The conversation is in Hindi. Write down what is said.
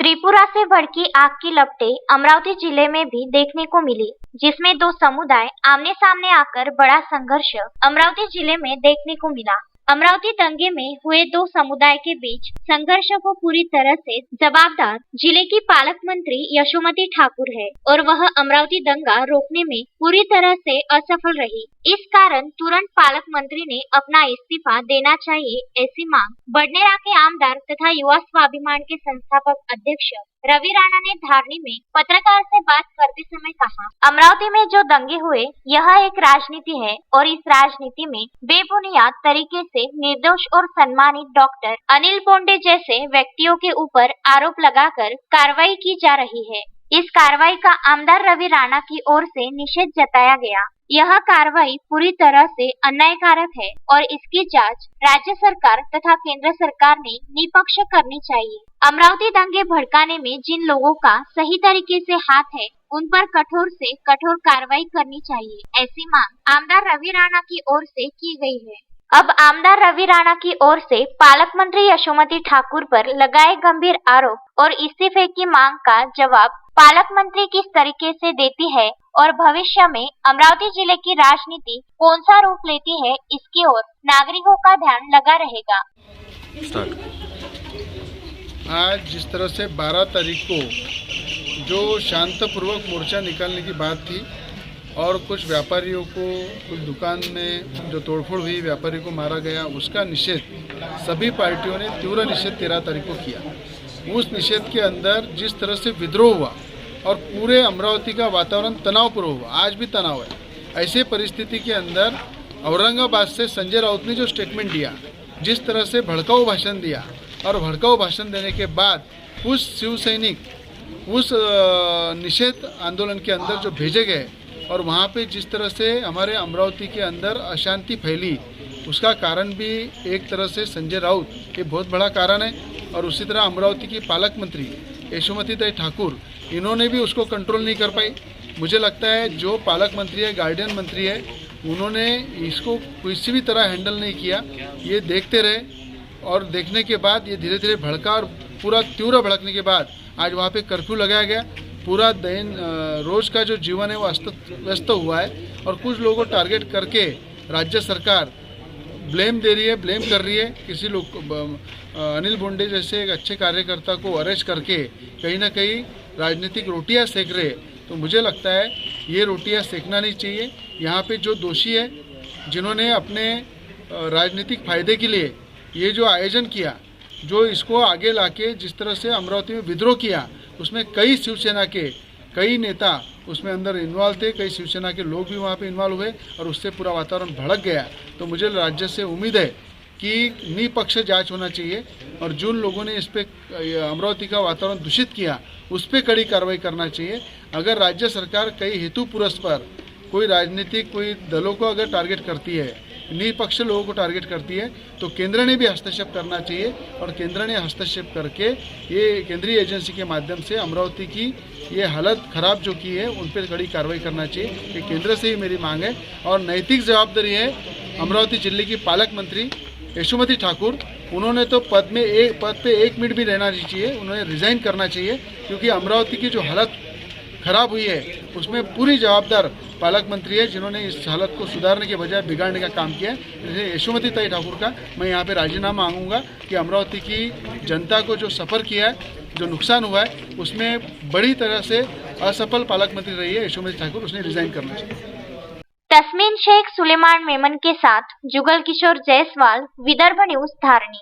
त्रिपुरा से भड़की आग की लपटें अमरावती जिले में भी देखने को मिली, जिसमें दो समुदाय आमने सामने आकर बड़ा संघर्ष अमरावती जिले में देखने को मिला। अमरावती दंगे में हुए दो समुदाय के बीच संघर्ष को पूरी तरह से जवाबदार जिले की पालक मंत्री यशोमती ठाकुर है और वह अमरावती दंगा रोकने में पूरी तरह से असफल रही। इस कारण तुरंत पालक मंत्री ने अपना इस्तीफा देना चाहिए, ऐसी मांग बडनेरा के आमदार तथा युवा स्वाभिमान के संस्थापक अध्यक्ष रवि राणा ने धारनी में पत्रकार से बात करते समय कहा। अमरावती में जो दंगे हुए यह एक राजनीति है और इस राजनीति में बेबुनियाद तरीके से निर्दोष और सम्मानित डॉक्टर अनिल बोंडे जैसे व्यक्तियों के ऊपर आरोप लगाकर कार्रवाई की जा रही है। इस कार्रवाई का आमदार रवि राणा की ओर से निषेध जताया गया। यह कार्रवाई पूरी तरह से अन्यायकारक है और इसकी जांच राज्य सरकार तथा केंद्र सरकार ने निष्पक्ष करनी चाहिए। अमरावती दंगे भड़काने में जिन लोगों का सही तरीके से हाथ है उन पर कठोर से कठोर कार्रवाई करनी चाहिए, ऐसी मांग आमदार रवि राणा की ओर से की गई है। अब आमदार रवि राणा की ओर से पालक मंत्री यशोमती ठाकुर पर लगाए गंभीर आरोप और इस्तीफे की मांग का जवाब पालक मंत्री किस तरीके से देती है और भविष्य में अमरावती जिले की राजनीति कौन सा रूप लेती है, इसकी ओर नागरिकों का ध्यान लगा रहेगा। आज जिस तरह से 12 तारीख को जो शांतपूर्वक मोर्चा निकालने की बात थी और कुछ व्यापारियों को, कुछ दुकान में जो तोड़फोड़ हुई, व्यापारी को मारा गया, उसका निषेध सभी पार्टियों ने तीव्र निषेध 13 तारीख को किया। उस निषेध के अंदर जिस तरह से विद्रोह हुआ और पूरे अमरावती का वातावरण तनावपूर्ण हुआ, आज भी तनाव है। ऐसे परिस्थिति के अंदर औरंगाबाद से संजय राउत ने जो स्टेटमेंट दिया, जिस तरह से भड़काऊ भाषण दिया और भड़काऊ भाषण देने के बाद उस शिवसैनिक उस निषेध आंदोलन के अंदर जो भेजे गए और वहाँ पे जिस तरह से हमारे अमरावती के अंदर अशांति फैली, उसका कारण भी एक तरह से संजय राउत, ये बहुत बड़ा कारण है। और उसी तरह अमरावती की पालक मंत्री यशोमती ठाकुर, इन्होंने भी उसको कंट्रोल नहीं कर पाई। मुझे लगता है जो पालक मंत्री है, गार्डियन मंत्री है, उन्होंने इसको किसी भी तरह हैंडल नहीं किया। ये देखते रहे और देखने के बाद ये धीरे धीरे भड़का और पूरा तीव्र भड़कने के बाद आज वहाँ पे कर्फ्यू लगाया गया। पूरा दिन रोज का जो जीवन है वो अस्त व्यस्त हुआ है और कुछ लोगों को टारगेट करके राज्य सरकार ब्लेम दे रही है, ब्लेम कर रही है। किसी लोग अनिल बोंडे जैसे एक अच्छे कार्यकर्ता को अरेस्ट करके कहीं ना कहीं राजनीतिक रोटियां सेक रहे। तो मुझे लगता है ये रोटियां सेकना नहीं चाहिए। यहाँ पे जो दोषी है, जिन्होंने अपने राजनीतिक फायदे के लिए ये जो आयोजन किया, जो इसको आगे लाके जिस तरह से अमरावती में विद्रोह किया, उसमें कई शिवसेना के कई नेता उसमें अंदर इन्वॉल्व थे, कई शिवसेना के लोग भी वहाँ पे इन्वॉल्व हुए और उससे पूरा वातावरण भड़क गया। तो मुझे राज्य से उम्मीद है कि निष्पक्ष जांच होना चाहिए और जिन लोगों ने इस पे अमरावती का वातावरण दूषित किया उस पर कड़ी कार्रवाई करना चाहिए। अगर राज्य सरकार कई हेतु पुरस्पर कोई राजनीतिक कोई दलों को अगर टारगेट करती है, निष्पक्ष लोगों को टारगेट करती है, तो केंद्र ने भी हस्तक्षेप करना चाहिए और केंद्र ने हस्तक्षेप करके ये केंद्रीय एजेंसी के माध्यम से अमरावती की ये हालत खराब जो की है उन पर कड़ी कार्रवाई करना चाहिए। ये केंद्र से ही मेरी मांग है और नैतिक जवाबदारी है अमरावती जिले की पालक मंत्री यशोमती ठाकुर। उन्होंने तो पद पे 1 मिनट भी रहना नहीं चाहिए, उन्होंने रिजाइन करना चाहिए, क्योंकि अमरावती की जो हालत खराब हुई है उसमें पूरी जवाबदार पालक मंत्री है, जिन्होंने इस हालत को सुधारने के बजाय बिगाड़ने का काम किया है। यशोमती ठाकुर का मैं यहाँ पे राजीनामा मांगूंगा कि अमरावती की जनता को जो सफ़र किया है, जो नुकसान हुआ है, उसमें बड़ी तरह से असफल पालक मंत्री रही है यशोमती ठाकुर, उसने रिजाइन करना चाहिए। तस्मीन शेख सुलेमान मेमन के साथ जुगल किशोर जायसवाल, विदर्भ न्यूज, धारनी।